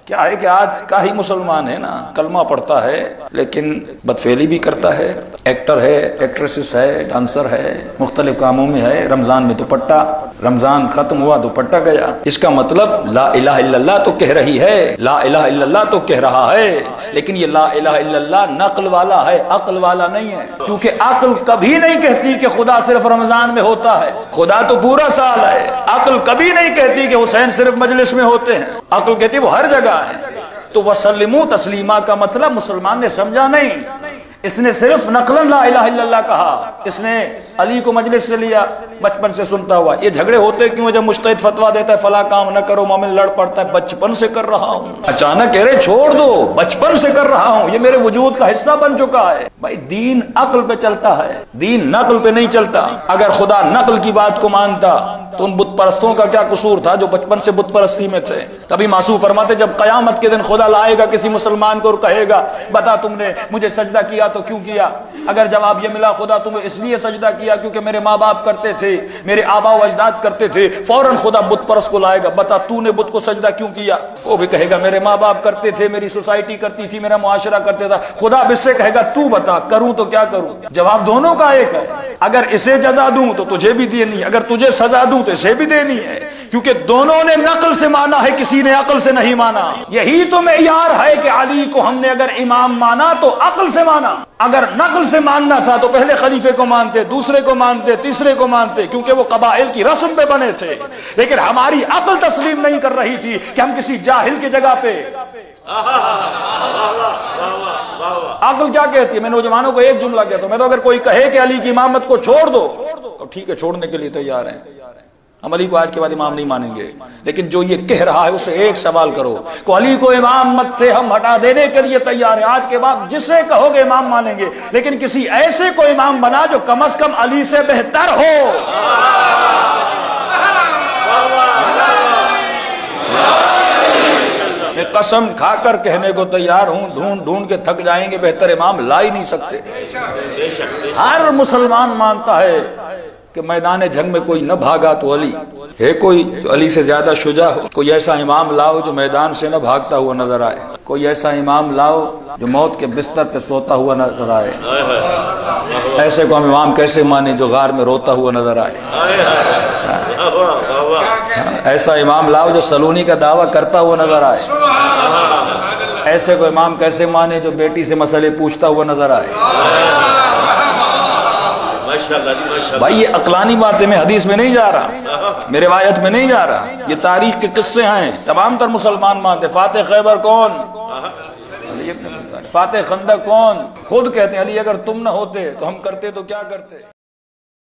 کیا ہے کہ آج کا ہی مسلمان ہے نا، کلمہ پڑھتا ہے لیکن بدفعلی بھی کرتا ہے، ایکٹر ہے، ایکٹریسز ہے، ڈانسر ہے، مختلف کاموں میں ہے، رمضان میں دوپٹہ، رمضان ختم ہوا دوپٹہ گیا۔ اس کا مطلب لا الہ الا اللہ تو کہہ رہی ہے، لا الہ الا اللہ تو کہہ رہا ہے، لیکن یہ لا الہ الا اللہ نقل والا ہے، عقل والا نہیں ہے، کیونکہ عقل کبھی نہیں کہتی کہ خدا صرف رمضان میں ہوتا ہے، خدا تو پورا سال ہے۔ عقل کبھی نہیں کہتی کہ حسین صرف مجلس میں ہوتے ہیں، عقل کہتی وہ ہر جگہ ہے۔ تو وسلموا تسلیما کا مطلب مسلمان نے سمجھا نہیں، اس نے صرف نقلاً لا الہ الا اللہ کہا، اس نے علی کو مجلس سے لیا بچپن سے سنتا ہوا۔ یہ جھگڑے ہوتے کیوں؟ جب مجتہد فتویٰ دیتا ہے فلاں کام نہ کرو، مومن لڑ پڑتا ہے بچپن سے کر رہا ہوں، اچانک کہہ رہے چھوڑ دو، بچپن سے کر رہا ہوں، یہ میرے وجود کا حصہ بن چکا ہے۔ بھائی دین عقل پہ چلتا ہے، دین نقل پہ نہیں چلتا۔ اگر خدا نقل کی بات کو مانتا تو ان بت پرستوں کا کیا قصور تھا جو بچپن سے بت پرستی میں تھے؟ تبھی معصوم فرماتے جب قیامت کے دن خدا لائے گا کسی مسلمان کو اور کہے گا بتا تم نے مجھے سجدہ کیا تو کیوں کیا؟ اگر جواب یہ ملا خدا تمہیں اس لیے سجدہ کیا کیونکہ میرے ماں باپ کرتے تھے، میرے آبا و اجداد کرتے تھے، فوراً خدا بت پرست کو لائے گا بتا تو نے بت کو سجدہ کیوں کیا؟ وہ بھی کہے گا میرے ماں باپ کرتے تھے، میری سوسائٹی کرتی تھی، میرا معاشرہ کرتے تھا۔ خدا بھی اس سے کہے گا تو بتا کروں تو کیا کروں؟ جواب دونوں کا ایک ہے، اگر اسے جزا دوں تو تجھے بھی دینی، اگر تجھے سزا دوں تو اسے بھی دینی ہے، کیونکہ دونوں نے نقل سے مانا ہے، کسی نے عقل سے نہیں مانا۔ یہی تو معیار ہے کہ علی کو ہم نے اگر امام مانا تو عقل سے مانا، اگر نقل سے ماننا تھا تو پہلے خلیفے کو مانتے، دوسرے کو مانتے، تیسرے کو مانتے، کیونکہ وہ قبائل کی رسم پہ بنے تھے۔ لیکن ہماری عقل تسلیم نہیں کر رہی تھی کہ ہم کسی جاہل کی جگہ پہ۔ عقل کیا کہتی ہے؟ میں نوجوانوں کو ایک جملہ کہتا ہوں، میں تو اگر کوئی کہے کہ علی کی امامت کو چھوڑ دو تو ٹھیک ہے، چھوڑنے کے لیے تیار ہیں، ہم علی کو آج کے بعد امام نہیں مانیں گے، لیکن جو یہ کہہ رہا ہے اسے ایک سوال کرو کہ علی کو امامت سے ہم ہٹا دینے کے لیے تیار ہیں، آج کے بعد جسے کہو گے امام مانیں گے، لیکن کسی ایسے کو امام بنا جو کم از کم علی سے بہتر ہو۔ میں قسم کھا کر کہنے کو تیار ہوں، ڈھونڈ ڈھونڈ کے تھک جائیں گے، بہتر امام لا ہی نہیں سکتے۔ ہر مسلمان مانتا ہے کہ میدان جنگ میں کوئی نہ بھاگا تو علی ہے، کوئی جو علی سے زیادہ شجاع ہو؟ کوئی ایسا امام لاؤ جو میدان سے نہ بھاگتا ہوا نظر آئے، کوئی ایسا امام لاؤ جو موت کے بستر پہ سوتا ہوا نظر آئے۔ ایسے کو ہم امام کیسے مانیں جو غار میں روتا ہوا نظر آئے؟ ایسا امام لاؤ جو سلونی کا دعویٰ کرتا ہوا نظر آئے۔ ایسے کو امام کیسے مانے جو بیٹی سے مسئلے پوچھتا ہوا نظر آئے؟ بھائی یہ عقلانی باتیں، میں حدیث میں نہیں جا رہا، میں روایت میں نہیں جا رہا، یہ تاریخ کے قصے ہیں، تمام تر مسلمان مانتے۔ فاتح خیبر کون؟ فاتح خندق کون؟ خود کہتے ہیں علی اگر تم نہ ہوتے تو ہم کرتے تو کیا کرتے؟